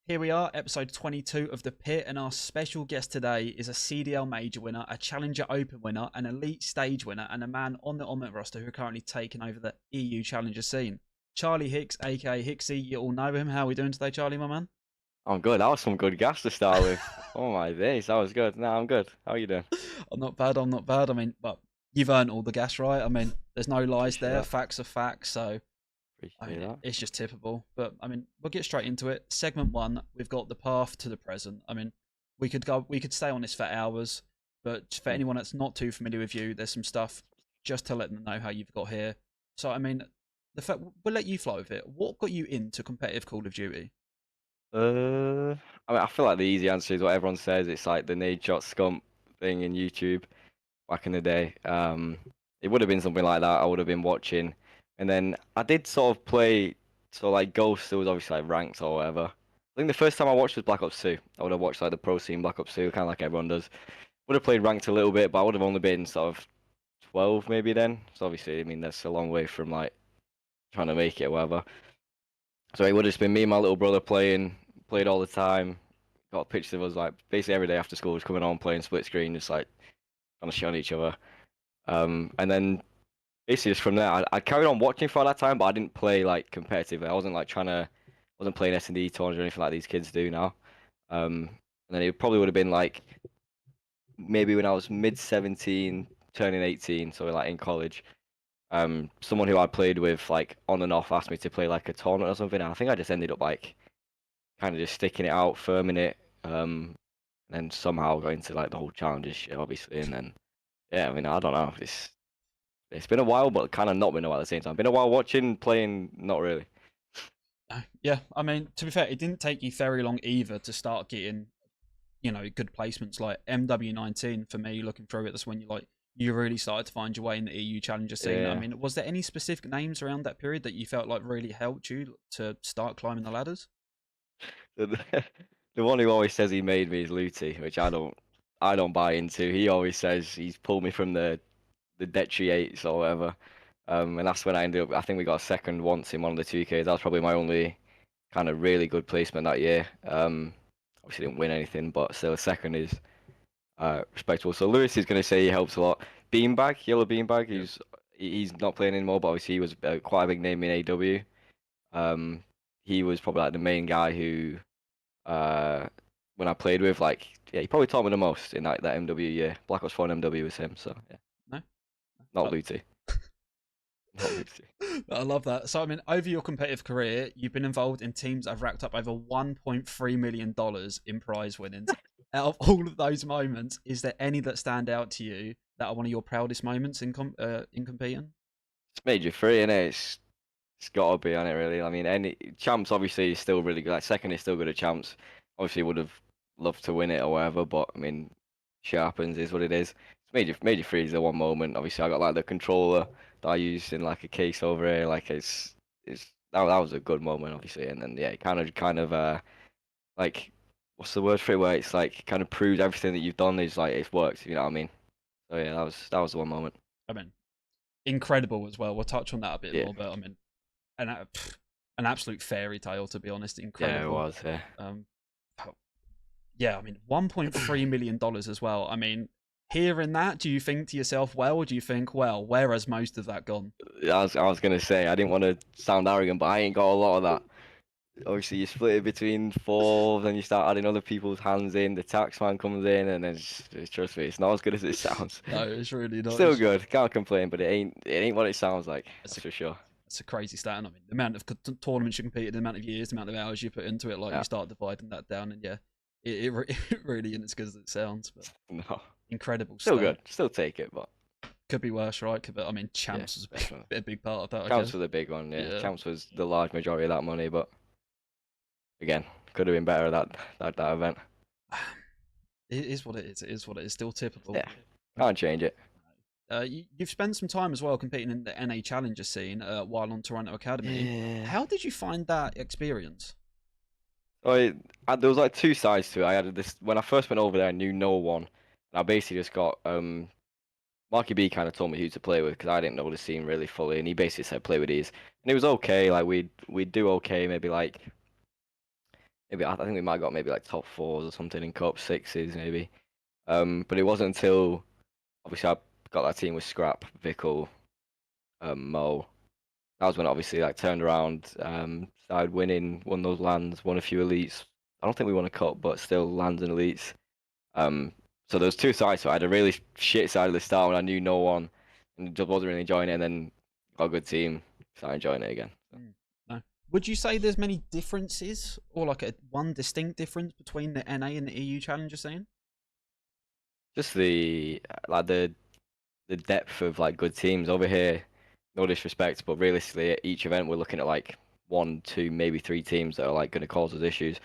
Here we are, episode 22 of The Pit, and our special guest today is a CDL Major winner, a Challenger Open winner, an Elite Stage winner, and a man on the OMiT roster who are currently taking over the EU Challenger scene. Charlie Hicks, aka Hicksy, you all know him. How are we doing today, Charlie, my man? I'm good. That was some good gas to start with. Oh my days, that was good. No, I'm good. How are you doing? I'm not bad, I'm not bad. I mean, but you've earned all the gas, right? I mean, there's no lies Appreciate there, that. facts are facts, so I Appreciate mean, that. it's just typical. But I mean, we'll get straight into it. Segment one, we've got the path to the present. I mean, we could stay on this for hours, but for Mm. anyone that's not too familiar with you, there's some stuff just to let them know how you've got here. So I mean, the fact we'll let you flow with it. What got you into competitive Call of Duty? Uh, I feel like the easy answer is what everyone says. It's like the nade shot scump thing in YouTube back in the day. It would have been something like that. I would have been watching, and then I did sort of play. So like Ghost, there was obviously like ranked or whatever. I think the first time I watched was Black Ops 2. I would have watched like the pro scene Black Ops 2, kind of like everyone does. Would have played ranked a little bit, but I would have only been sort of 12 maybe then. So obviously, I mean, that's a long way from like trying to make it or whatever. So it would have just been me and my little brother played all the time. Got pictures of us like basically every day after school was coming on playing split screen, just like trying to shit on each other. And then basically just from there, I carried on watching for that time, but I didn't play like competitively. I wasn't like wasn't playing S&D tournaments or anything like these kids do now. And then it probably would have been like maybe when I was mid 17, turning 18, so like in college. Someone who I played with like on and off asked me to play like a tournament or something. And I think I just ended up like kind of just sticking it out, firming it, and then somehow got into like the whole challenges shit, obviously. And then yeah, I mean, I don't know. It's been a while, but kind of not been a while at the same time. Been a while watching, playing, not really. Yeah, I mean, to be fair, it didn't take you very long either to start getting good placements like MW19 for me. Looking through it, that's when you really started to find your way in the EU Challenger scene. I Yeah. mean, was there any specific names around that period that you felt like really helped you to start climbing the ladders? The, the one who always says he made me is Luty, which I don't buy into. He always says he's pulled me from the detriates or whatever. And that's when I ended up. I think we got a second once in one of the 2Ks. That was probably my only kind of really good placement that year. Obviously didn't win anything, but still a second is respectable. So Lewis is going to say he helps a lot. Beanbag, Yellow Beanbag, Yeah. he's not playing anymore, but obviously he was quite a big name in AW. Um, he was probably like the main guy who, uh, when I played with, like, yeah, he probably taught me the most in that MW year. Black Ops 4 and MW was him, so yeah, No, not but Luty, not Luty. I love that. So, I mean, over your competitive career, you've been involved in teams that have racked up over $1.3 million in prize winnings. Out of all of those moments, is there any that stand out to you that are one of your proudest moments in competing? It's Major Free, and it's got to be on it really. I mean, any champs obviously is still really good. Like second is still good at champs. Obviously would have loved to win it or whatever, but I mean, shit happens is what it is. It's Major Free is the one moment. Obviously, I got like the controller that I used in like a case over here. Like it's that was a good moment, obviously. And then yeah, it kind of like what's the word for it? Where it's like kind of proves everything that you've done is like it's worked. You know what I mean? So yeah, that was the one moment. I mean, incredible as well. We'll touch on that a bit Yeah, more, but I mean, an an absolute fairy tale to be honest. yeah, it Incredible. was. Yeah. Um, yeah, I mean, $1.3 million as well. I mean, hearing that, do you think to yourself, well, or do you think, well, where has most of that gone? I was gonna say I didn't want to sound arrogant, but I ain't got a lot of that. Obviously, you split it between four, then you start adding other people's hands in. The tax man comes in, and then trust me, it's not as good as it sounds. No, it's really not. Still good, can't complain, but it ain't what it sounds like. It's That's a, for sure. it's a crazy stat. And I mean, the amount of tournaments you competed, the amount of years, the amount of hours you put into it, like you Yeah, start dividing that down, and yeah, it really isn't as good as it sounds, but no, incredible still stat. good, still take it, but Could be worse, right? But I mean, yeah, champs was definitely. a big part of that, I Champs guess. was the big one, yeah. Yeah. Champs was the large majority of that money, but again, could have been better at that event. It is what it is. It is what it is. Still tippable. Yeah, can't change it. You've spent some time as well competing in the NA Challenger scene while on Toronto Academy. Yeah. How did you find that experience? There was like two sides to it. I had this when I first went over there. I knew no one, and I basically just got Marky B kind of told me who to play with because I didn't know the scene really fully, and he basically said play with these, and it was okay. Like we'd do okay, maybe like maybe I think we might have got maybe like top fours or something in cup sixes maybe. But it wasn't until obviously I got that team with Scrap, Vickle, Mo. That was when it obviously like turned around, started winning, won those lands, won a few elites. I don't think we won a cup, but still lands and elites. Um, so there was two sides. So I had a really shit side at the start when I knew no one and just wasn't really enjoying it. And then got a good team, started enjoying it again. So Mm. No. Would you say there's many differences, or like a one distinct difference between the NA and the EU Challenger scene? just the like the depth of like good teams over here. No disrespect, but realistically, at each event we're looking at like one, two, maybe three teams that are like going to cause us issues.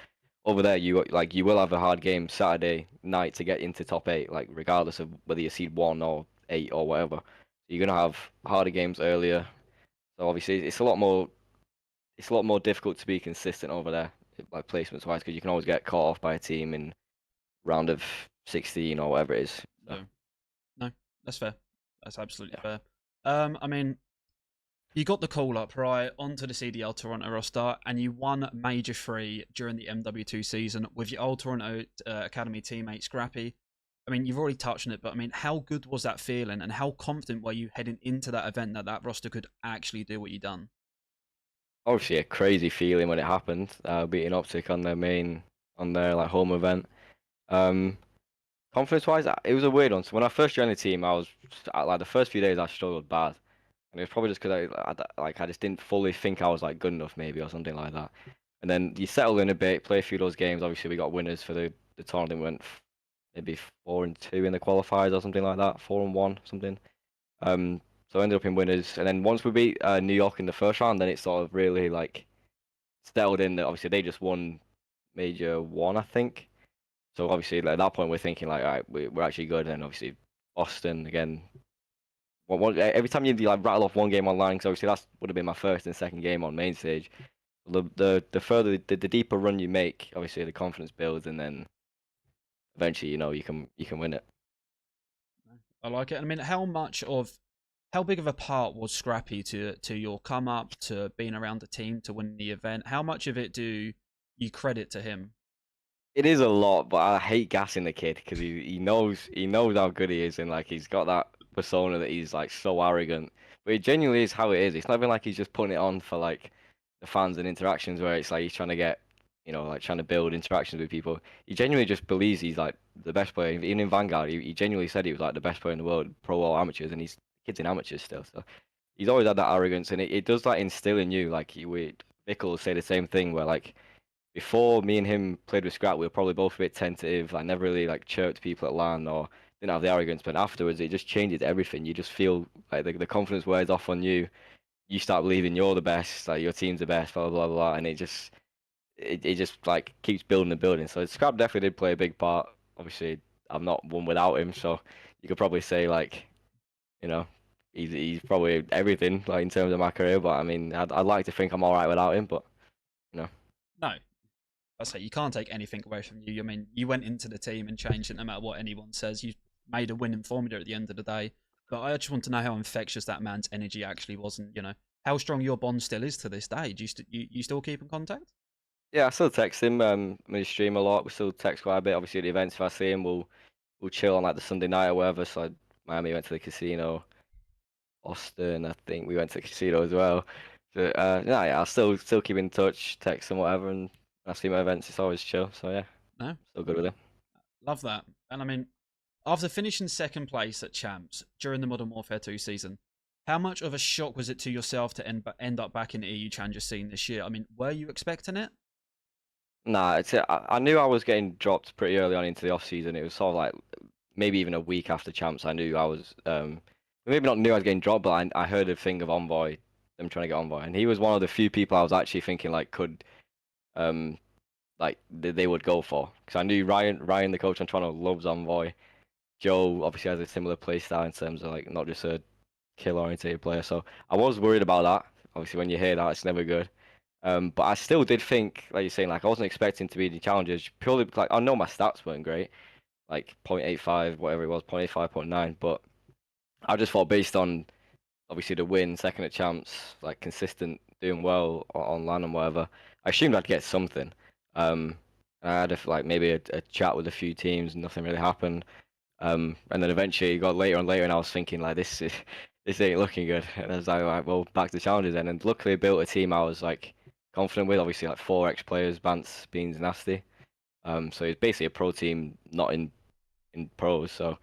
Over there, you will have a hard game Saturday night to get into top eight, like regardless of whether you seed 1 or 8 or whatever. You're gonna have harder games earlier. So obviously, it's a lot more difficult to be consistent over there, like placements wise, because you can always get caught off by a team in round of 16 or whatever it is. So Yeah. No, that's fair. That's absolutely yeah. fair. I mean, you got the call up right onto the CDL Toronto roster, and you won Major 3 during the MW2 season with your old Toronto Academy teammate Scrappy. I mean, you've already touched on it, but I mean, how good was that feeling, and how confident were you heading into that event that that roster could actually do what you done? Obviously a crazy feeling when it happened, beating Optic on their like home event. Um, confidence wise, it was a weird one. So when I first joined the team, like the first few days I struggled bad, and it was probably just because I just didn't fully think I was like good enough maybe or something like that. And then you settle in a bit, play a few of those games. Obviously we got winners for the tournament. We went maybe 4-2 in the qualifiers or something like that, 4-1 something. Um, so I ended up in winners, and then once we beat New York in the first round, then it sort of really like settled in that obviously they just won Major 1, I think. So obviously like, at that point we're thinking like, all right, we're actually good. And obviously Austin again. Every time you like rattle off one game online, because obviously that would have been my first and second game on main stage. The further the deeper run you make, obviously the confidence builds, and then eventually you can win it. I like it. I mean, how big of a part was Scrappy to your come up, to being around the team, to win the event? How much of it do you credit to him? It is a lot, but I hate gassing the kid because he knows how good he is, and like he's got that persona that he's like so arrogant. But it genuinely is how it is. It's not even like he's just putting it on for like the fans and interactions where it's like he's trying to get, like trying to build interactions with people. He genuinely just believes he's like the best player. Even in Vanguard, he genuinely said he was like the best player in the world, pro or amateurs, and he's kids in amateurs still. So he's always had that arrogance, and it does like instill in you. Like Vickle will say the same thing where like before me and him played with Scrap, we were probably both a bit tentative. Like never really like chirped people at LAN or didn't have the arrogance. But afterwards, it just changes everything. You just feel like the confidence wears off on you. You start believing you're the best, like your team's the best, blah blah blah, and it just like keeps building and building. So Scrap definitely did play a big part. Obviously, I'm not one without him, so you could probably say like you know he's probably everything like in terms of my career. But I mean, I'd like to think I'm all right without him, but you know. No, I say you can't take anything away from you. I mean, you went into the team and changed it no matter what anyone says. You made a winning formula at the end of the day. But I just want to know how infectious that man's energy actually was, and how strong your bond still is to this day. Do you still keep in contact? Yeah, I still text him. When he stream a lot, we still text quite a bit. Obviously, at the events, if I see him, we'll chill on like the Sunday night or whatever. So Miami went to the casino. Austin, I think we went to the casino as well. So yeah, I'll still keep in touch, text and whatever. And when I see my events, it's always chill. So yeah, No, still good with him. love that. And I mean, after finishing second place at Champs during the Modern Warfare 2 season, how much of a shock was it to yourself to end up back in the EU Challenger scene this year? I mean, were you expecting it? Nah, I knew I was getting dropped pretty early on into the off season. It was sort of like maybe even a week after champs. I knew I was maybe not knew I was getting dropped, but I heard a thing of Envoy, them trying to get Envoy, and he was one of the few people I was actually thinking like could um like they would go for because I knew Ryan the coach on Toronto loves Envoy. Joe obviously has a similar play style in terms of like not just a kill oriented player, so I was worried about that. Obviously, when you hear that, it's never good. But I still did think, like you're saying, like I wasn't expecting to be the challengers purely because, like I know my stats weren't great, like 0.85, whatever it was, 0.85, zero point 0.9, but I just thought based on obviously the win, second at champs, like consistent, doing well on LAN and whatever, I assumed I'd get something. I had like maybe a chat with a few teams, and nothing really happened. And then eventually it got later and later, and I was thinking like this ain't looking good. And I was like, right, well, back to challenges then. And luckily, I built a team I was like confident with. Obviously, like 4 ex-players, Bance, Beans, Nasty. So it's basically a pro team, not in pros. So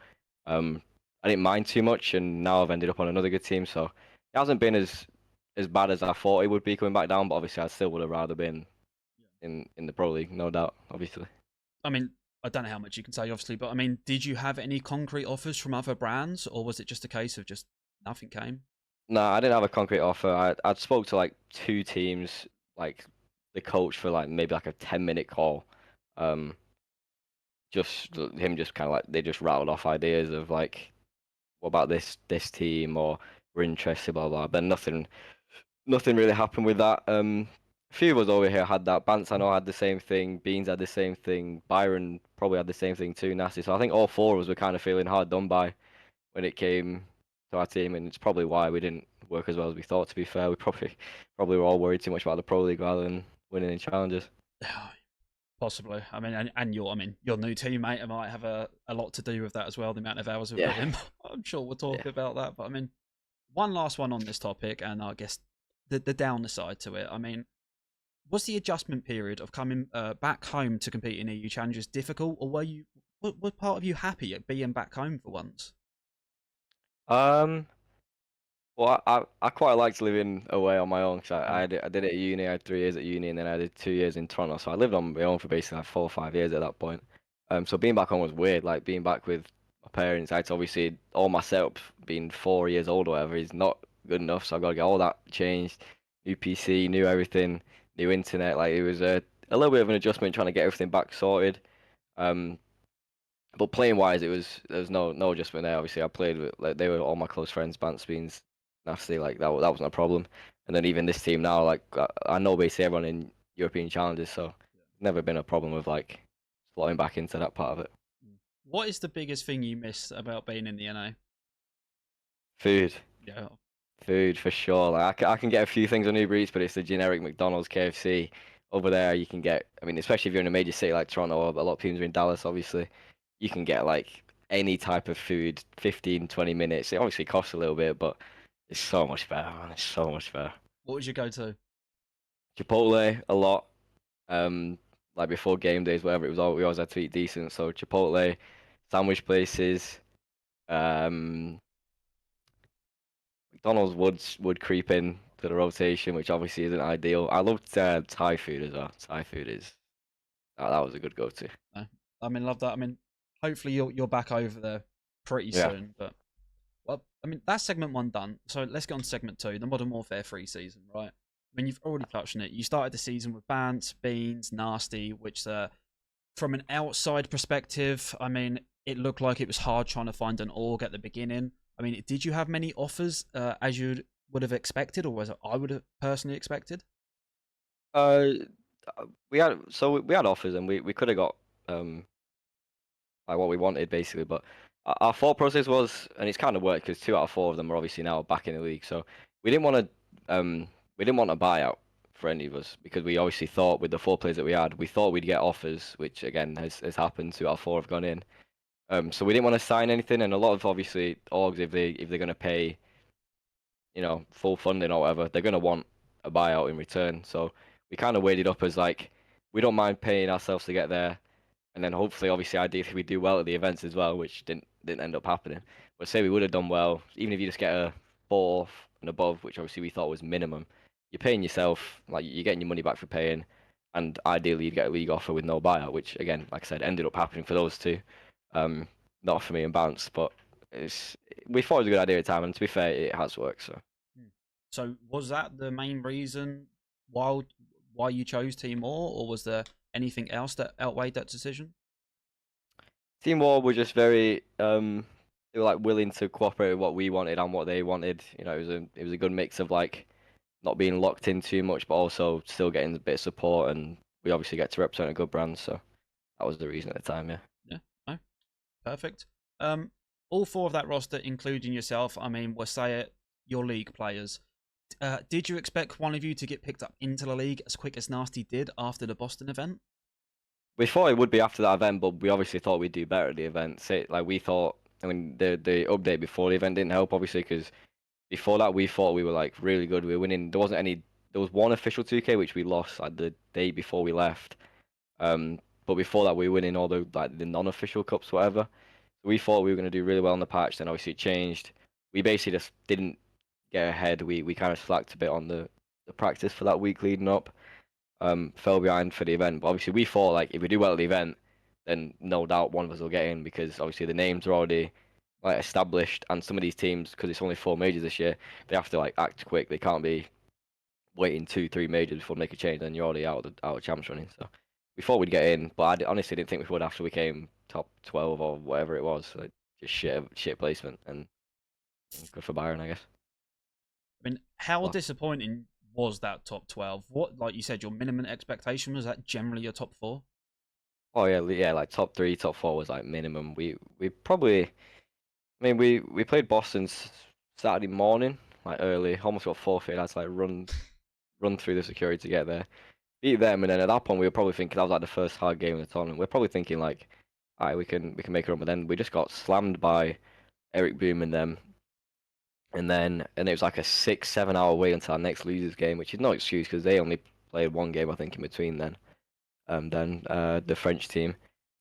um, I didn't mind too much, and now I've ended up on another good team. So it hasn't been as bad as I thought it would be coming back down. But obviously, I still would have rather been in the pro league, no doubt. Obviously. I mean, I don't know how much you can say, obviously, but I mean, did you have any concrete offers from other brands, or was it just a case of just nothing came? No, I didn't have a concrete offer. I spoke to like 2 teams, like the coach for like maybe like a 10-minute call. Um, just him just kind of like they just rattled off ideas of like what about this team or we're interested, blah blah. But nothing really happened with that. A few of us over here had that. Bance I know had the same thing. Beans had the same thing. Byron probably had the same thing too. Nasty. So I think all 4 of us were kind of feeling hard done by when it came to our team, and it's probably why we didn't work as well as we thought. To be fair, we probably were all worried too much about the pro league rather than winning in challenges. Possibly. I mean, and your new teammate might have a lot to do with that as well. The amount of hours we've put Yeah, in. I'm sure we'll talk yeah. about that. But I mean, one last one on this topic, and I guess the downer side to it. I mean, was the adjustment period of coming back home to compete in EU challenges difficult, or was part of you happy at being back home for once? Um, well, I quite liked living away on my own because Yeah. I did it at uni. I had 3 years at uni, and then I did 2 years in Toronto. So I lived on my own for basically like 4 or 5 years at that point. So being back home was weird. Like being back with my parents, I had to obviously all my setup being 4 years old or whatever is not good enough. So I got to get all that changed, new PC, new everything, new internet. Like it was a little bit of an adjustment trying to get everything back sorted. Um, but playing wise, there was no adjustment there. Obviously, I played with like they were all my close friends, Bance Beans, Nasty. Like that wasn't a problem. And then even this team now, like I know basically everyone in European challenges, so never been a problem with like slotting back into that part of it. What is the biggest thing you miss about being in the NA? Food, Yeah. food for sure. Like I can get a few things on Uber Eats, but it's the generic McDonald's, KFC. Over there, you can get. I mean, especially if you're in a major city like Toronto, or a lot of teams are in Dallas, obviously. You can get like any type of food, 15, 20 minutes. It obviously costs a little bit, but it's so much better, man. It's so much better. What would you go to? Chipotle a lot. Like before game days, whatever it was, we always had to eat decent. So Chipotle, sandwich places. Um, McDonald's would creep in to the rotation, which obviously isn't ideal. I loved Thai food as well. Thai food is that was a good go-to. No. I mean, love that. I mean, hopefully you're back over there pretty Yeah. soon. But well, I mean, that's segment one done. So let's get on to segment two, the Modern Warfare 3 season, right? I mean, you've already touched on it. You started the season with Bant, Beans, Nasty, which from an outside perspective, I mean, it looked like it was hard trying to find an org at the beginning. I mean, did you have many offers as you would have expected, or was it I would have personally expected? Uh, we had offers and we could have got like what we wanted basically, but our thought process was, and it's kind of worked because 2 out of 4 of them are obviously now back in the league. So we didn't want we didn't want a buyout for any of us because we obviously thought with the 4 players that we had, we thought we'd get offers, which again has happened. 2 out of 4 have gone in. So we didn't want to sign anything, and a lot of obviously orgs if they're gonna pay full funding or whatever, they're gonna want a buyout in return. So we kind of weighed it up as like we don't mind paying ourselves to get there, and then hopefully, obviously, ideally, we do well at the events as well, which didn't end up happening. But say we would have done well, even if you just get a fourth and above, which obviously we thought was minimum, you're paying yourself, like you're getting your money back for paying, and ideally you'd get a league offer with no buyout, which again, like I said, ended up happening for those 2. Um, Not for me and Bounce, but it's we thought it was a good idea at the time, and to be fair, it has worked. So. Hmm. So was that the main reason why why you chose Team More, or was there anything else that outweighed that decision? Team War were just very they were like willing to cooperate with what we wanted and what they wanted. It was a good mix of like not being locked in too much, but also still getting a bit of support, and we obviously get to represent a good brand, so that was the reason at the time, yeah. Yeah, no, perfect. Um, all 4 of that roster, including yourself, I mean, were say it your league players. Did you expect one of you to get picked up into the league as quick as Nasty did after the Boston event? we thought it would be after that event, but we obviously thought we'd do better at the event. Say, like we thought, I mean, the update before the event didn't help, obviously, because before that we thought we were like really good. We were winning. There wasn't any. There was one official 2K which we lost like the day before we left. But before that we were winning all the like the non-official cups, whatever. So we thought we were going to do really well in the patch. Then obviously it changed. We basically just didn't get ahead. We kind of slacked a bit on the practice for that week leading up. Fell behind for the event. But obviously we thought like if we do well at the event, then no doubt one of us will get in because obviously the names are already like established, and some of these teams, because it's only 4 majors this year, they have to like act quick. They can't be waiting 2, 3 majors before they make a change. Then you're already out of champs running. So we thought we'd get in, but honestly didn't think we would after we came top 12 or whatever it was. Like, just shit placement and good for Byron, I guess. I mean, how But, disappointing was that top 12? What, like you said, your minimum expectation was that generally your top four? oh yeah, yeah, like top 3, top 4 was like minimum. We probably, I mean, we played Boston Saturday morning, like early, almost got forfeit. I had to like run through the security to get there, beat them, and then at that point we were probably thinking that was like the first hard game in the tournament. We're probably thinking like, alright, we can make a run, but then we just got slammed by Eric Boom and them, and it was like a 6, 7 hour wait until our next losers game, which is no excuse because they only played one game I think in between then. The French team,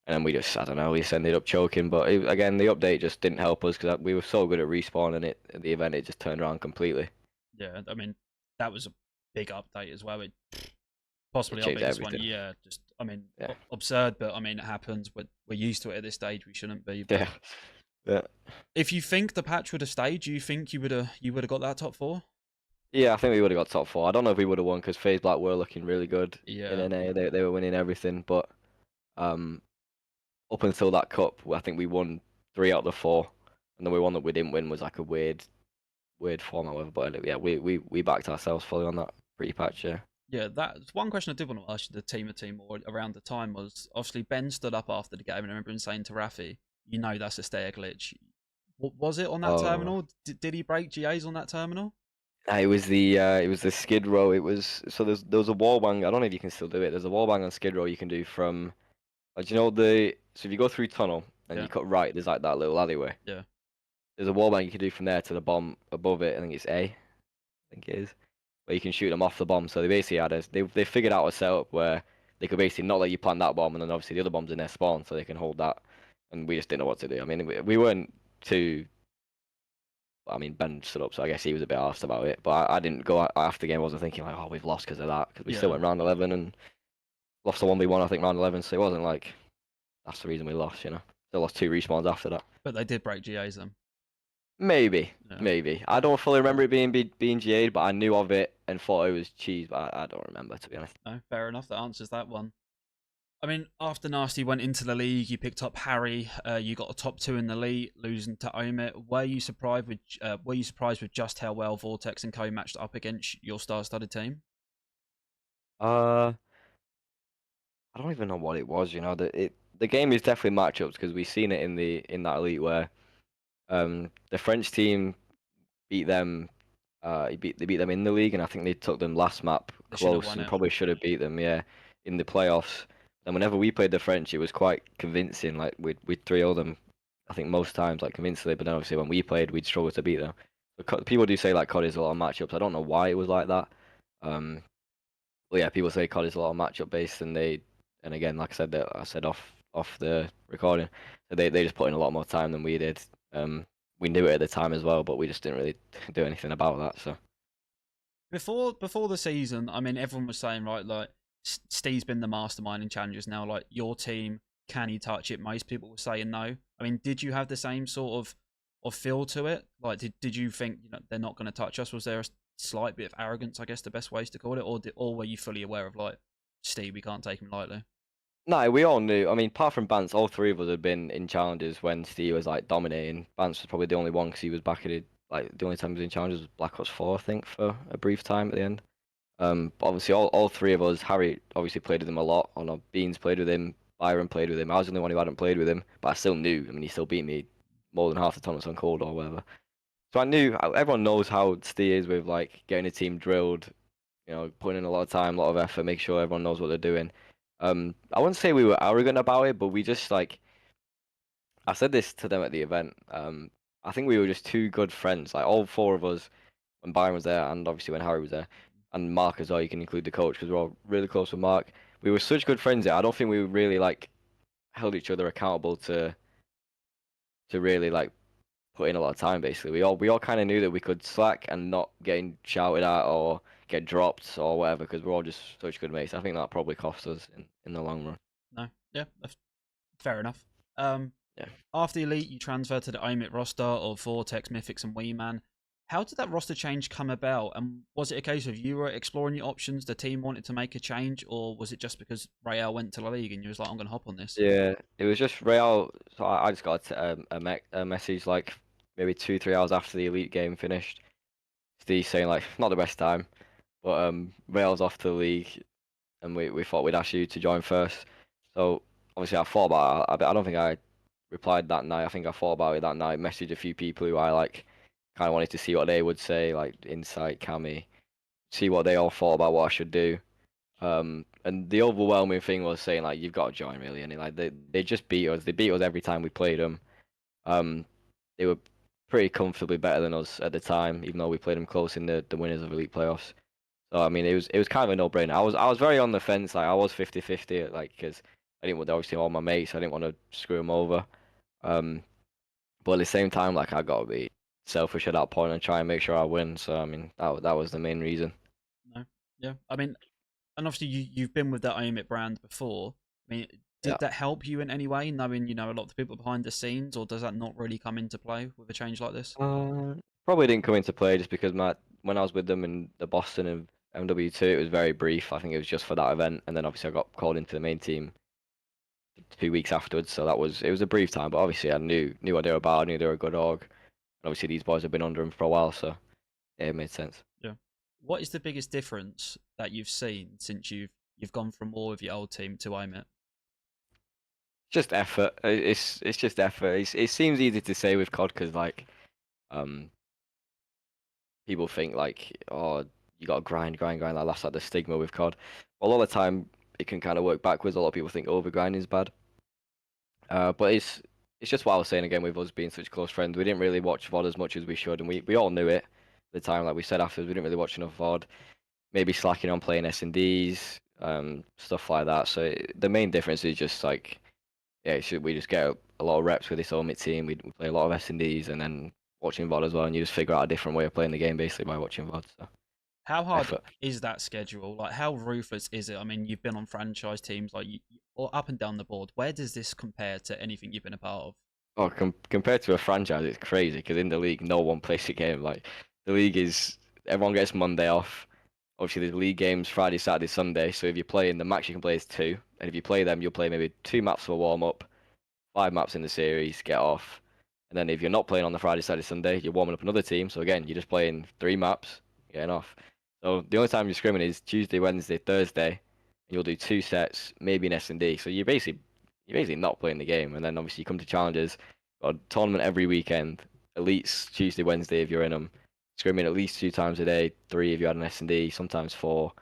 and then we just I don't know we just ended up choking. But again, the update just didn't help us because we were so good at respawn, and at the event it just turned around completely. Yeah, I mean, that was a big update as well. It It possibly our changed biggest one. everything. Yeah, just I mean, Yeah, absurd, but I mean, it happens. We're used to it at this stage. We shouldn't be. But yeah, yeah. if you think the patch would have stayed, do you think you would have got that top four? Yeah, I think we would have got top 4. I don't know if we would have won because FaZe Black were looking really good in Yeah, NA. They were winning everything, but um, up until that cup, I think we won 3 out of the 4, and the one that we didn't win was like a weird format, whatever. But yeah, we backed ourselves fully on that pre-patch. Yeah. yeah. That's one question I did want to ask the team or around the time was obviously Ben stood up after the game and I remember him saying to Rafi, "You know that's a stair glitch." Was it on that Oh. terminal? Did he break GAs on that terminal? It was the Skid Row. It was so there was a wall bang. I don't know if you can still do it. There's a wall bang on Skid Row you can do from do you know the so if you go through tunnel and Yeah, you cut right, there's like that little alleyway. yeah. There's a wall bang you can do from there to the bomb above it. I think it's A. I think it is where you can shoot them off the bomb. So they basically they figured out a setup where they could basically not let you plant that bomb, and then obviously the other bombs in their spawn, so they can hold that. And we just didn't know what to do. I mean, we weren't too. I mean, Ben stood up, so I guess he was a bit arsed about it. But I didn't go after the game. I wasn't thinking like, oh, we've lost because of that, because we still Yeah, went round 11 and lost the 1v1. I think round 11, so it wasn't like that's the reason we lost. Still lost 2 respawns after that. but they did break GAs then. Maybe, Yeah. maybe. I don't fully remember it being GA'd, but I knew of it and thought it was cheese. But I don't remember, to be honest. No, fair enough. That answers that one. I mean, after Nasty went into the league, you picked up Harry. You got a top two in the league, losing to OMiT. Were you surprised with just how well Vortex and Co matched up against your star-studded team? Uh, I don't even know what it was. The game is definitely matchups because we've seen it in that elite where the French team beat them. They beat them in the league, and I think they took them last map They should have close, won and it. probably should have beat them. Yeah, in the playoffs. And whenever we played the French, it was quite convincing. Like we'd 3-0 them, I think most times like convincingly. But then obviously when we played, we'd struggle to beat them. People do say like COD is a lot of matchups. I don't know why it was like that. Um, but yeah, people say COD is a lot of matchup based, and again, like I said, that I said off the recording, so they just put in a lot more time than we did. We knew it at the time as well, but we just didn't really do anything about that. So. Before the season, I mean, everyone was saying right, like Steve's been the mastermind in challenges now. Like your team, can he touch it? Most people were saying no. I mean, did you have the same sort of feel to it? Like, did you think they're not going to touch us? Was there a slight bit of arrogance? I guess the best ways to call it, or were you fully aware of like Steve? We can't take him lightly. No, we all knew. I mean, apart from Bance, all 3 of us had been in challenges when Steve was like dominating. Bance was probably the only one because he was back at it. Like the only time he was in challenges was Black Ops 4, I think, for a brief time at the end. But obviously, all 3 of us. Harry obviously played with him a lot. Oh no, Beans played with him. Byron played with him. I was the only one who hadn't played with him, but I still knew. I mean, he still beat me more than half the tournaments on cold or whatever. So I knew. Everyone knows how Steve is with like getting a team drilled. Putting in a lot of time, a lot of effort, make sure everyone knows what they're doing. I wouldn't say we were arrogant about it, but we just like I said this to them at the event. I think we were just two good friends, like all four of us when Byron was there, and obviously when Harry was there, and Mark as well. You can include the coach because we're all really close with Mark. We were such good friends there. I don't think we really like held each other accountable to really like put in a lot of time. Basically, we all kind of knew that we could slack and not getting shouted at or get dropped or whatever because we're all just such good mates. I think that probably cost us in the long run. No, yeah, that's fair enough. Um, Yeah. After Elite, you transferred to the OMiT roster of Vortex, Mythics, and Wee Man. How did that roster change come about? And was it a case of you were exploring your options, the team wanted to make a change, or was it just because Rael went to the league and you was like, I'm going to hop on this? Yeah, it was just Real. So I just got a message like maybe 2 3 hours after the Elite game finished. Steve saying like not the best time, but Real's off to the league, and we thought we'd ask you to join first. So obviously I thought about it. I don't think I replied that night. I think I thought about it that night. Messaged a few people who I like, kind of wanted to see what they would say, like Insight, Cami, see what they all thought about what I should do. And the overwhelming thing was saying like you've got to join really, and like they just beat us. They beat us every time we played them. Um, they were pretty comfortably better than us at the time, even though we played them close in the winners of elite playoffs. So I mean, it was kind of a no-brainer. I was very on the fence. Like I was 50-50, like because I didn't want obviously all my mates. I didn't want to screw them over. Um, but at the same time, like I got to be selfish at that point and try and make sure I win. So I mean, that was the main reason. No, yeah. I mean, and obviously you've been with that OMiT brand before. I mean, Yeah. did that help you in any way, knowing a lot of the people behind the scenes, or does that not really come into play with a change like this? Uh, Probably didn't come into play just because my when I was with them in the Boston of MWIII, it was very brief. I think it was just for that event, and then obviously I got called into the main team 2 weeks afterwards. So it was a brief time, but obviously I knew what they were about. I knew they were a good org, and obviously these boys have been under them for a while, so yeah, it made sense. Yeah. What is the biggest difference that you've seen since you've gone from war with your old team to OMiT? Just effort. It's just effort. It seems easy to say with COD because like um people think like, oh, you got to grind. Like that's like the stigma with COD. But a lot of the time, it can kind of work backwards. A lot of people think overgrinding is bad. But it's just what I was saying again with us being such close friends. We didn't really watch VOD as much as we should, and we all knew it at the time. Like we said afterwards, we didn't really watch enough VOD. Maybe slacking on playing S&Ds, stuff like that. So the main difference is just like, yeah, we just get a lot of reps with this OMiT team. We play a lot of S&Ds and then watching VOD as well, and you just figure out a different way of playing the game basically by watching VOD. So How hard effort. is that schedule? Like, how ruthless is it? I mean, you've been on franchise teams, like, or up and down the board. Where does this compare to anything you've been a part of? Oh, compared to a franchise, it's crazy because in the league, no one plays the game. Like the league is everyone gets Monday off. Obviously, there's league games Friday, Saturday, Sunday. So if you're playing, the max you can play is two, and if you play them, you'll play maybe 2 maps for warm up, 5 maps in the series, get off, and then if you're not playing on the Friday, Saturday, Sunday, you're warming up another team. So again, you're just playing 3 maps, getting off. So the only time you're scrimming is Tuesday, Wednesday, Thursday, and you'll do 2 sets, maybe an S&D. So you're basically not playing the game, and then obviously you come to challenges, got a tournament every weekend, elites Tuesday, Wednesday if you're in them, scrimming at least 2 times a day, three if you had an S&D, sometimes four.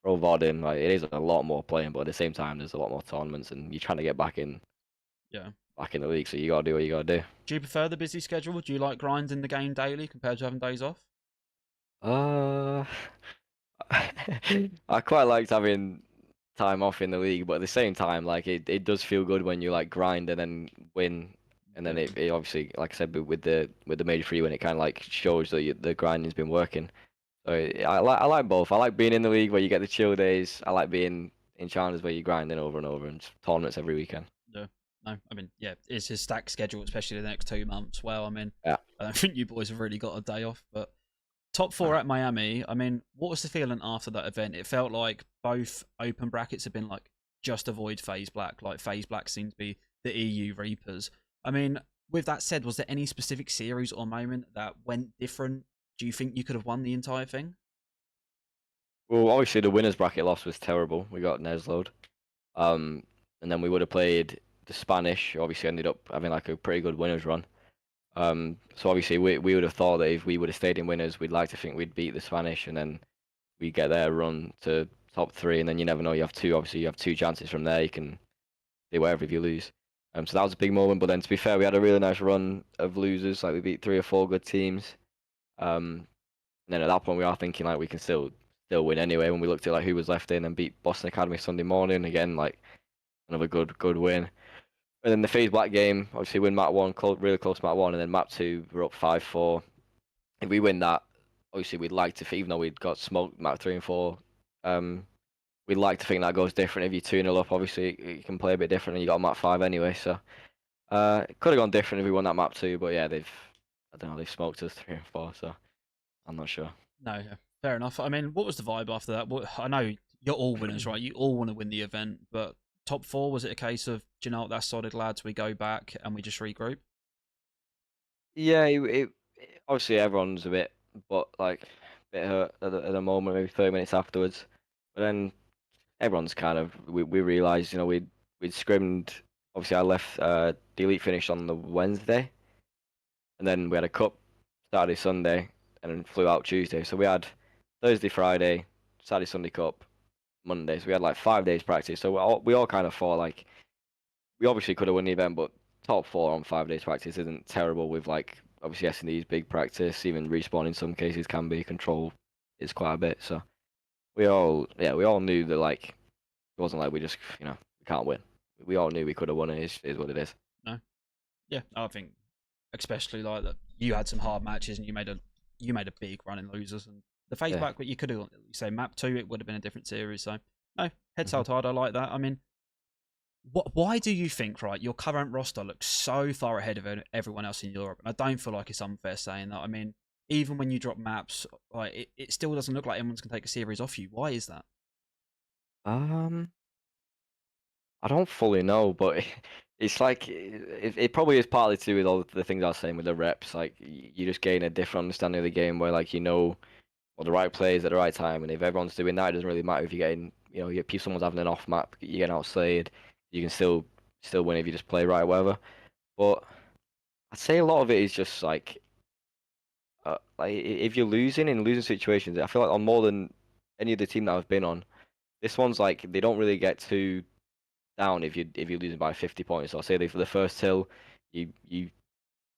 Pro VOD in, like it is a lot more playing, but at the same time there's a lot more tournaments, and you're trying to get Yeah. back in the league, so you gotta do what you gotta do. Do you prefer the busy schedule? Do you like grinding the game daily compared to having days off? Uh, I quite liked having time off in the league, but at the same time, like it does feel good when you like grind and then win, and then Yeah. it obviously, like I said, with the MWIII when it kind of like shows that the grinding's been working. So I like both. I like being in the league where you get the chill days. I like being in challenges where you're grinding over and over and just tournaments every weekend. Yeah. No, I mean, yeah, it's his stacked schedule, especially the next 2 months. Well, I mean, Yeah. I don't think you boys have really got a day off, but top four Ah. at Miami. I mean, what was the feeling after that event? It felt like both open brackets have been like just avoid phase black. Like phase black seemed to be the EU Reapers. I mean, with that said, was there any specific series or moment that went different? Do you think you could have won the entire thing? Well, obviously the winners bracket loss was terrible. We got Nesload. Um, and then we would have played the Spanish. Obviously, ended up having like a pretty good winners run. So obviously we would have thought that if we would have stayed in winners, we'd like to think we'd beat the Spanish, and then we get their run to top three, and then you never know. You have two. Obviously, you have two chances from there. You can do whatever if you lose. So that was a big moment. But then, to be fair, we had a really nice run of losers. Like we beat 3 or 4 good teams. And then at that point, we are thinking like we can still win anyway. When we looked at like who was left in and beat Boston Academy Sunday morning again, like another good win. And then the FaZe Black game, obviously win map one, really close to map one, and then map two, we're up 5-4. If we win that, obviously we'd like to, even though we'd got smoked map 3 and 4, we'd like to think that goes different. If you're 2-0 up, obviously it can play a bit different, and you got map 5 anyway. So it could have gone different if we won that map two, but yeah, I don't know, they've smoked us 3 and 4, so I'm not sure. No, yeah, fair enough. I mean, what was the vibe after that? I know you're all winners, right? You all want to win the event, but top four, was it a case of, do you know what, that's solid, lads, we go back and we just regroup? Yeah, obviously everyone's a bit, but like a bit hurt at the moment, maybe 30 minutes afterwards. But then everyone's kind of we realised, we'd scrimmed. Obviously, I left. The elite finished on the Wednesday, and then we had a cup Saturday, Sunday, and then flew out Tuesday. So we had Thursday, Friday, Saturday, Sunday cup, Monday. So we had like 5 days practice. So we all kind of thought like we obviously could have won the event, but top four on 5 days practice isn't terrible. With like obviously S&D's big practice, even respawn in some cases can be control is quite a bit. So we all knew that like it wasn't like we just we can't win. We all knew we could have won it. Is what it is. No, yeah, I think especially like that you had some hard matches and you made a big run in losers and the phase Yeah. back, but you could have you say map two, it would have been a different series. So no, heads Mhm. held hard. I like that. I mean, why do you think, right, your current roster looks so far ahead of everyone else in Europe? And I don't feel like it's unfair saying that. I mean, even when you drop maps, like it still doesn't look like anyone's gonna take a series off you. Why is that? Um, I don't fully know, but it's like it probably is partly to do with all the things I was saying with the reps. Like you just gain a different understanding of the game where like what the right plays at the right time, and if everyone's doing that, it doesn't really matter if you're getting someone's having an off map, you're getting outslayed, you can still win if you just play right, or whatever. But I'd say a lot of it is just like if you're losing in losing situations, I feel like on more than any other team that I've been on, this one's like they don't really get too down if you're losing by 50 points. Or say they for the first hill, you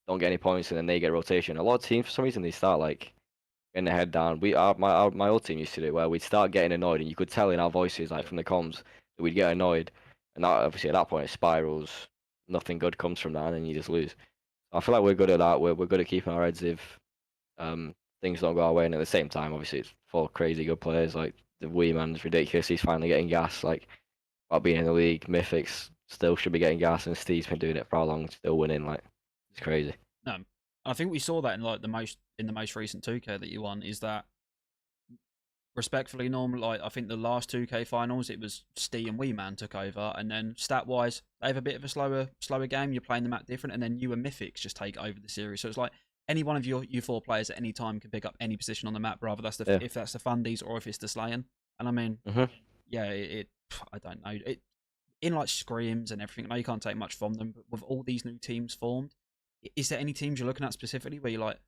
don't get any points and then they get rotation. A lot of teams for some reason they start like getting their head down. My old team used to do it where we'd start getting annoyed and you could tell in our voices like Yeah. from the comms that we'd get annoyed, and that obviously at that point it spirals. Nothing good comes from that, and then you just lose. I feel like we're good at that. We're good at keeping our heads if um things don't go our way, and at the same time, obviously it's full of crazy good players. Like the Wee man's ridiculous. He's finally getting gas. Like about being in the league, Mythics still should be getting gas, and Steve's been doing it for how long, still winning. Like it's crazy. No, I think we saw that in like the most recent 2K that you won. Is that respectfully normal? Like I think the last 2K finals, it was Steve and Wee Man took over, and then stat wise, they have a bit of a slower game. You're playing the map different, and then you and Mythics just take over the series. So it's like any one of you four players at any time can pick up any position on the map, rather Yeah. if that's the fundies or if it's the slaying. And I mean, Mhm. yeah, I don't know. In like scrims and everything. I know you can't take much from them, but with all these new teams formed, is there any teams you're looking at specifically where you're like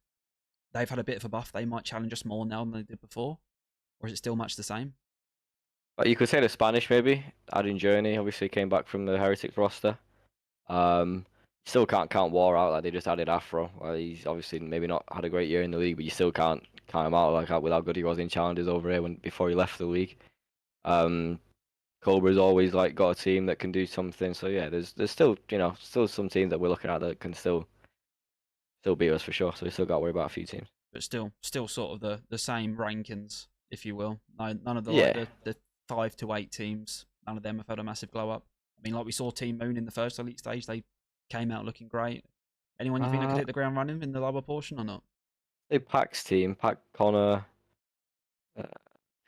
they've had a bit of a buff, they might challenge us more now than they did before, or is it still much the same? But you could say the Spanish maybe. Adding Journey obviously came back from the Heretics roster. Um, Still can't count War out. Like they just added Afro. Well, he's obviously maybe not had a great year in the league, but you still can't count him out like with how good he was in challenges over here before he left the league. Um, Cobra's always like got a team that can do something. So yeah, there's still still some teams that we're looking at that can still beat us for sure. So we still got to worry about a few teams. But still sort of the same rankings, if you will. No, none of the like Yeah. the 5 to 8 teams. None of them have had a massive glow up. I mean, like we saw Team Moon in the first elite stage, they came out looking great. Anyone you think that could Uh, hit the ground running in the lower portion or not? say Pack's team, Pack Connor. Uh,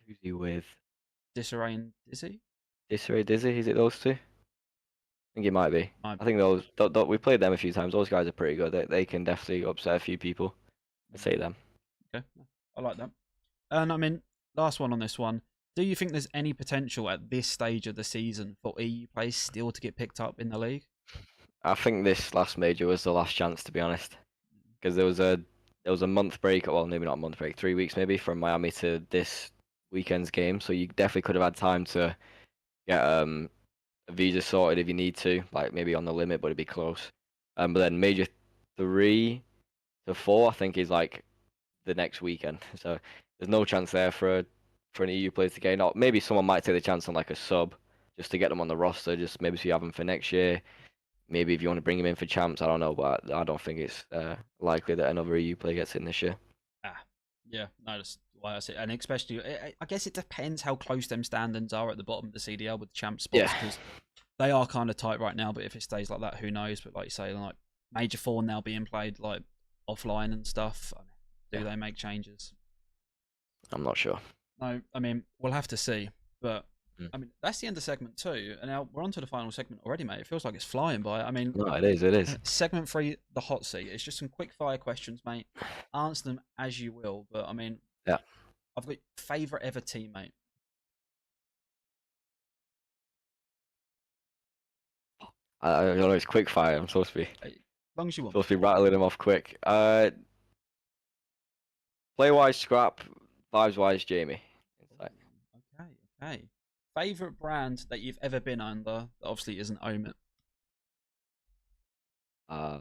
who's he with? Disarray and Dizzy? Disarray Dizzy, is it those two? I think it might be. Might I be. think we played them a few times. Those guys are pretty good. They can definitely upset a few people. I'd say them. Okay, I like that. And I mean, last one on this one. Do you think there's any potential at this stage of the season for EU players still to get picked up in the league? I think this last major was the last chance, to be honest, because there was a month break. Well, maybe not a month break, 3 weeks maybe from Miami to this weekend's game, so you definitely could have had time to get a visa sorted if you need to, like maybe on the limit, but it'd be close. But then major 3 to 4, I think, is like the next weekend. So there's no chance there for an EU player to gain. Or maybe someone might take the chance on like a sub just to get them on the roster, just maybe so you have them for next year. Maybe if you want to bring him in for champs, I don't know, but I don't think it's likely that another EU player gets in this year. Ah, yeah, no, that's why I say, and especially, I guess it depends how close them standings are at the bottom of the CDL with the champ spots, Yeah, because they are kind of tight right now. But if it stays like that, who knows? But like you say, like Major Four now being played like offline and stuff, I mean, do yeah, they make changes? I'm not sure. No, I mean we'll have to see. But Mm. I mean that's the end of segment 2, and now we're on to the final segment already, mate. It feels like it's flying by. I mean, No, it is. It is. segment 3, the hot seat. It's just some quick fire questions, mate. Answer them as you will. But I mean, Yeah. I've got favorite ever teammate. I don't know it's quick fire. I'm As long as you want, supposed mate. to be rattling them off quick. Play wise, Scrap. Vibes wise, Jamie. Insight. Okay, okay. Favorite brand that you've ever been under that obviously isn't OMiT. Uh,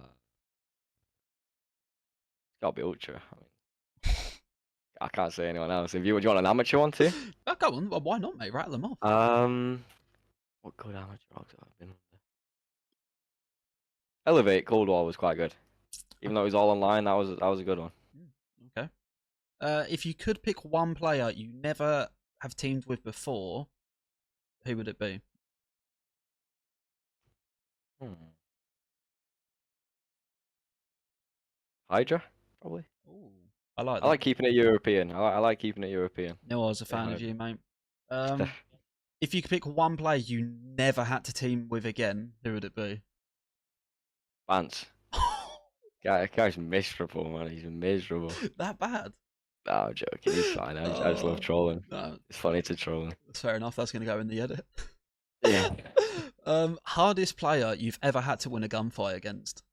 it's gotta be Ultra. I mean, I can't say anyone else. If you, do you want an amateur one too? Oh, go on. Well, why not, mate? Rattle them off. What good amateur rogs have I been under? Elevate Cold War was quite good. Even though it was all online, that was a good one. Okay. If you could pick one player you never have teamed with before, who would it be? Hmm. Hydra, probably. Ooh, I like I that. like keeping it European. I like keeping it European. No, I was a fan of Definitely. you, mate. If you could pick one player you never had to team with again, who would it be? Vance. Guy's miserable, man. He's miserable. That bad? No, I'm joking. He's fine. I just love Oh, trolling. no, It's funny to troll him. that's fair enough. That's going to go in the edit. Yeah. Hardest player you've ever had to win a gunfight against?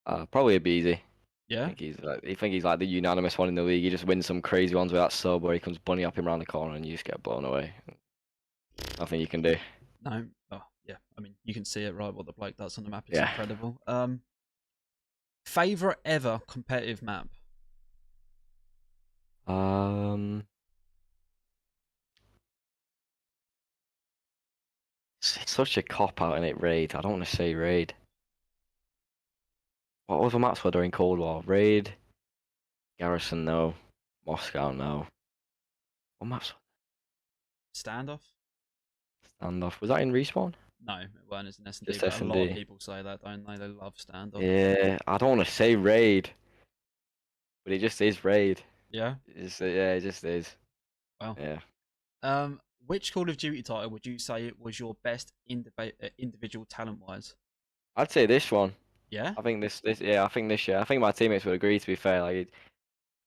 Probably a BZ. Yeah. I think he's like the unanimous one in the league. He just wins some crazy ones with that sub where he comes bunny up him around the corner and you just get blown away. Nothing you can do. No. Oh, yeah. I mean, you can see it, right? What the bloke does on the map is Yeah. incredible. Favorite ever competitive map? Um, it's such a cop out in it. Raid. I don't want to say raid. What other maps were there in Cold War? Raid, Garrison, no. Moscow, no. What maps? Standoff? Standoff. Was that in respawn? No, it weren't as an S&D, Just but a lot of S&D. people say that, don't they? They love standoff. Yeah, I don't want to say raid, but it just is raid. Yeah. Yeah, it just is. Well. Yeah. Which Call of Duty title would you say it was your best individual talent wise? I'd say this one. Yeah. I think I think this year. I think my teammates would agree, to be fair.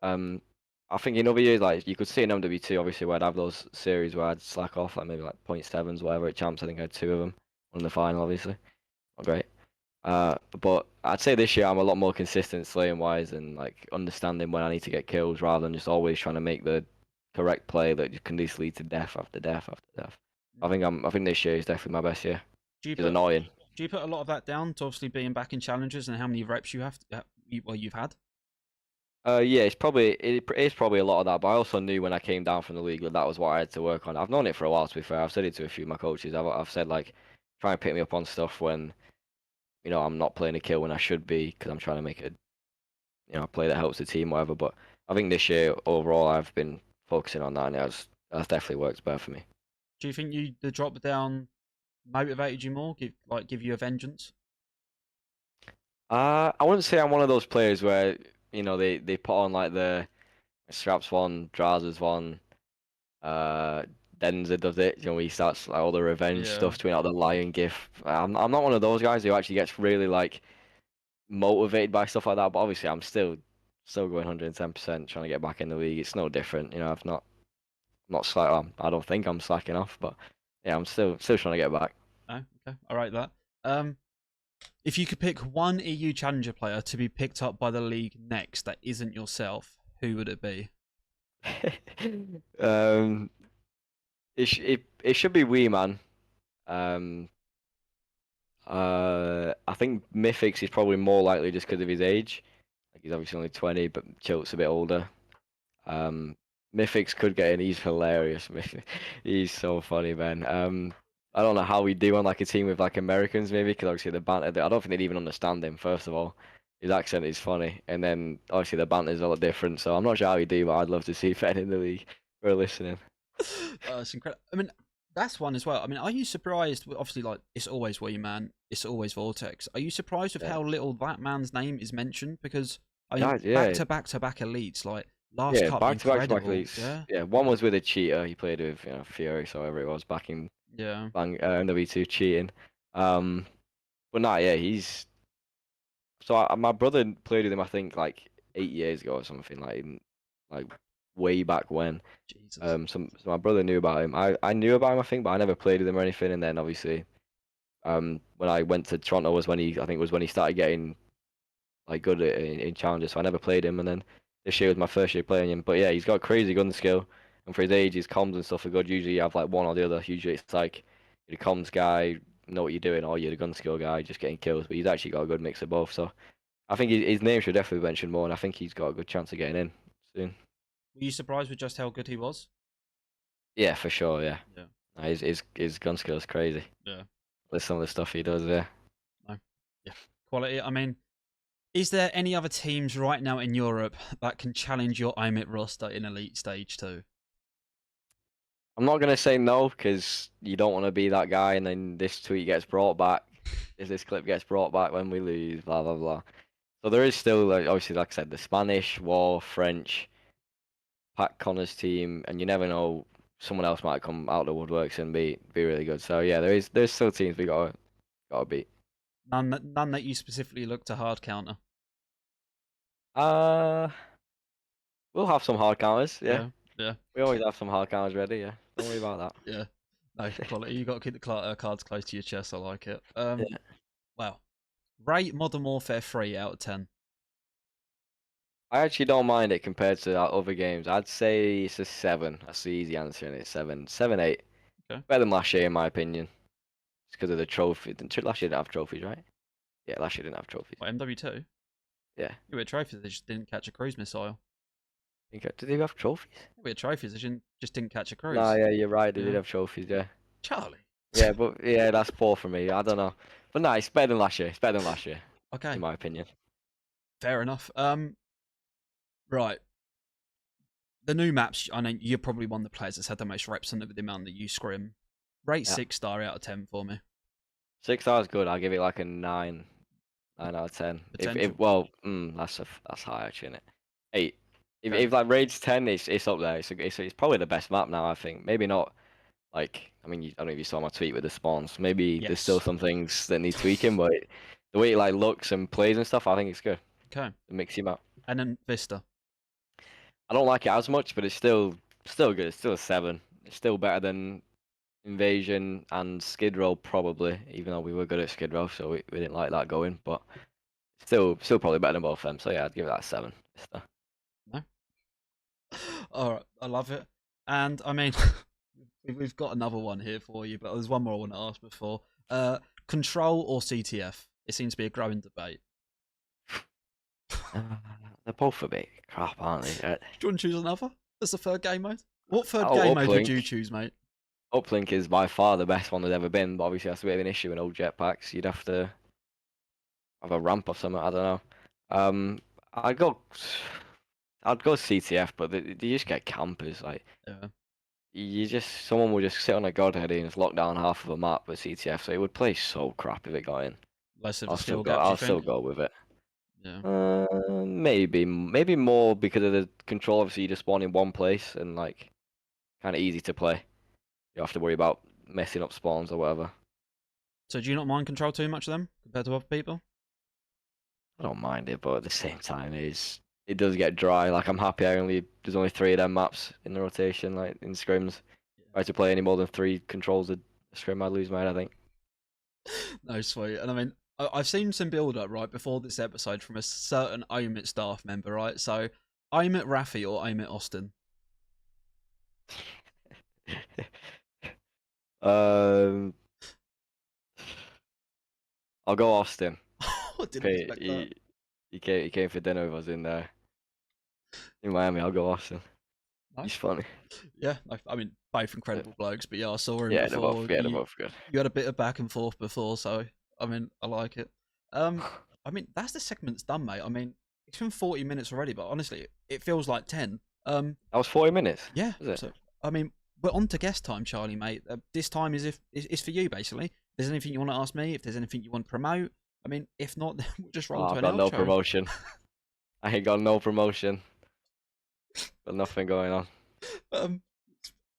Um, I think in other years, like you could see in MWIII, obviously, where I'd have those series where I'd slack off, like maybe like .7s, whatever at champs. I think I had 2 of them. One in the final, obviously. Not great. But I'd say this year I'm a lot more consistent slaying wise and like understanding when I need to get kills rather than just always trying to make the correct play that can just lead to death after death after death. I think this year is definitely my best year. Do you It's put annoying. Do you put a lot of that down to obviously being back in challenges and how many reps you have? Well, you've had. Yeah, it's probably a lot of that, but I also knew when I came down from the league that that was what I had to work on. I've known it for a while, to be fair. I've said it to a few of my coaches. I've said like, try and pick me up on stuff when I'm not playing a kill when I should be because I'm trying to make a play that helps the team, whatever. But I think this year overall I've been focusing on that, and that's definitely worked better for me. Do you think the drop down motivated you more? Give you a vengeance? I wouldn't say I'm one of those players where they put on like the Straps one, Drazers one. Uh, Denzer does it. He starts like all the revenge Yeah. stuff, tweeting out the lion gif. I'm not one of those guys who actually gets really like motivated by stuff like that. But obviously, I'm still going 110% trying to get back in the league. It's no different. I've not slack. I don't think I'm slacking off, but yeah, I'm still trying to get back. No. Okay. I rate that. If you could pick one EU Challenger player to be picked up by the league next that isn't yourself, who would it be? It should be Wee Man. Um, I think Mythics is probably more likely just because of his age. Like he's obviously only 20, but Chilt's a bit older. Um, Mythics could get in. He's hilarious. He's so funny, man. I don't know how we do on like a team with like Americans maybe because obviously the banter. I don't think they'd even understand him. First of all, his accent is funny, and then obviously the banter is a lot different. So I'm not sure how we do, but I'd love to see Fed in the league for listening. It's incredible. I mean, that's one as well. I mean, are you surprised? Obviously, like it's always Wee Man, it's always Vortex. Are you surprised with Yeah, how little that man's name is mentioned? Because I mean, yeah, yeah. back to back elites, like last Yeah, cup, back to back incredible. leagues. Yeah, Yeah, one was with a cheater. He played with Fury, so whatever it was back in yeah. MWIII cheating. Um, but nah, yeah, he's so my brother played with him. I think like 8 years ago or something, like way back when. Jesus. So my brother knew about him. I knew about him, I think, but I never played with him or anything. And then obviously, when I went to Toronto was when I think was when he started getting like good in challenges. So I never played him, and then this year was my first year playing him. But yeah, he's got crazy gun skill, and for his age, his comms and stuff are good. Usually, you have like one or the other. Usually, it's like you're the comms guy, know what you're doing, or you're the gun skill guy, just getting kills. But he's actually got a good mix of both. So I think his name should definitely be mentioned more, and I think he's got a good chance of getting in soon. Were you surprised with just how good he was? Yeah, for sure. Yeah, Yeah, no, his gun skill is crazy. yeah. With some of the stuff he does there. No, yeah. Quality. I mean, is there any other teams right now in Europe that can challenge your OMiT roster in Elite Stage 2? I'm not gonna say no because you don't want to be that guy, and then this tweet gets brought back. If this clip gets brought back when we lose, blah blah blah. So there is still, like, obviously, like I said, the Spanish, War, French, Pat Connor's team, and you never know. Someone else might come out of the woodworks and be really good. So yeah, there's still teams we gotta beat. None that you specifically look to hard counter. Uh, we'll have some hard counters. Yeah, Yeah, yeah, we always have some hard counters ready. Yeah, don't worry about yeah. No, quality. You got to keep the cards close to your chest. I like it. that. Yeah. Well, rate Modern Warfare 3 out of 10. I actually don't mind it compared to our other games. I'd say it's a 7. That's the easy answer, and it's 7, 7, 8. Okay. Better than last year, in my opinion. It's because of the trophy. Last year didn't have trophies, right? Yeah, last year didn't have trophies. What, MW2? Yeah. We had trophies. They just didn't catch a cruise missile. Did they have trophies? We had trophies. They just didn't catch a Nah, cruise. yeah, you're right. They did Yeah. have trophies, yeah. Charlie. Yeah, but yeah, that's poor for me. I don't know. But nah, it's better than last year. It's better than last year, in Okay. my opinion. Fair enough. Right. The new maps. I know you're probably one of the players that's had the most reps on it with the amount that you scrim. Rate Yeah. 6-star out of 10 for me. 6 stars good. I'll give it like a 9. 9 out of 10. If Potential. well, that's high actually, isn't it? 8. Okay. If like Raid's 10, it's up there. It's probably the best map now. I think maybe not like I mean I don't know if you saw my tweet with the spawns. Maybe there's still Yes. some things that need tweaking, but the way it like looks and plays and stuff, I think it's good. Okay. The mixy map. And then Vista. I don't like it as much, but it's still good. It's still a 7. It's still better than Invasion and Skid Row probably, even though we were good at Skid Row, so we didn't like that going, but. Still probably better than both of them. So yeah, I'd give it that 7. No. All right. I love it. And I mean, we've got another one here for you, but there's one more I want to ask before. Control or CTF? It seems to be a growing debate. Uh, they're both a bit crap, aren't they? Do you want to choose another? That's the third game mode. What third Oh, game mode would you Uplink. choose, mate? Uplink is by far the best one there's ever been, but obviously that's a bit of an issue in old jetpacks. You'd have to have a ramp or something. I don't know. Um, I'd go. I'd go CTF, but they just get campers. Like Yeah. someone would just sit on a godhead and just lock down half of a map with CTF, so it would play so crap if it got in. Less of a I'll still skill go. gap, do you I'll still think? go with it. Yeah. Maybe more because of the control. Obviously, you just spawn in one place and like kind of easy to play. You don't have to worry about messing up spawns or whatever. So do you not mind control too much then compared to other people? I don't mind it, but at the same time, it does get dry. Like I'm happy there's only 3 of them maps in the rotation, like in scrims. If I had to play any more than 3 controls a scrim, I'd lose my head, I think. No, sweet. And I mean, I've seen some build up right before this episode from a certain OMiT staff member, right? So OMiT Rafi or OMiT Austin? Um, I'll go Austin. I didn't Okay, expect that. he came for dinner with us in Miami. I'll go Austin. No? He's funny. Yeah, I mean, both Yeah, incredible blokes, but yeah, I saw him yeah, before. they're both good. You had a bit of back and forth before, so I mean, I like it. I mean, that's the segment's done, mate. I mean, it's been 40 minutes already, but honestly, it feels like 10. That was 40 minutes, Yeah. was it? So, I mean, we're on to guest time, Charlie, mate. This time is for you, basically. If there's anything you want to ask me, if there's anything you want to promote, I mean, if not, then we'll just Oh, roll to I've an got no outro. promotion. I ain't got no promotion. Got nothing going on. Um,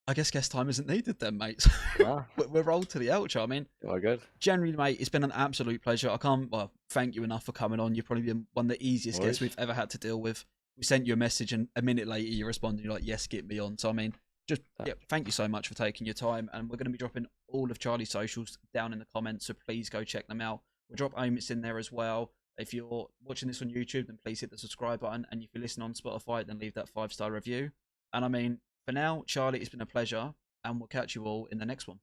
I guess guest time isn't needed then, mate. So Ah, we're rolled to the outro. I mean, we're good. generally, mate, it's been an absolute pleasure. I can't thank you enough for coming on. You've probably been one of the easiest No guests worries. we've ever had to deal with. We sent you a message, and a minute later, you responded. You're like, "Yes, get me on." So I mean, just yeah, thank you so much for taking your time. And we're going to be dropping all of Charlie's socials down in the comments, so please go check them out. We'll drop OMiT's in there as well. If you're watching this on YouTube, then please hit the subscribe button. And if you're listening on Spotify, then leave that 5-star review. And I mean, for now, Charlie, it's been a pleasure, and we'll catch you all in the next one.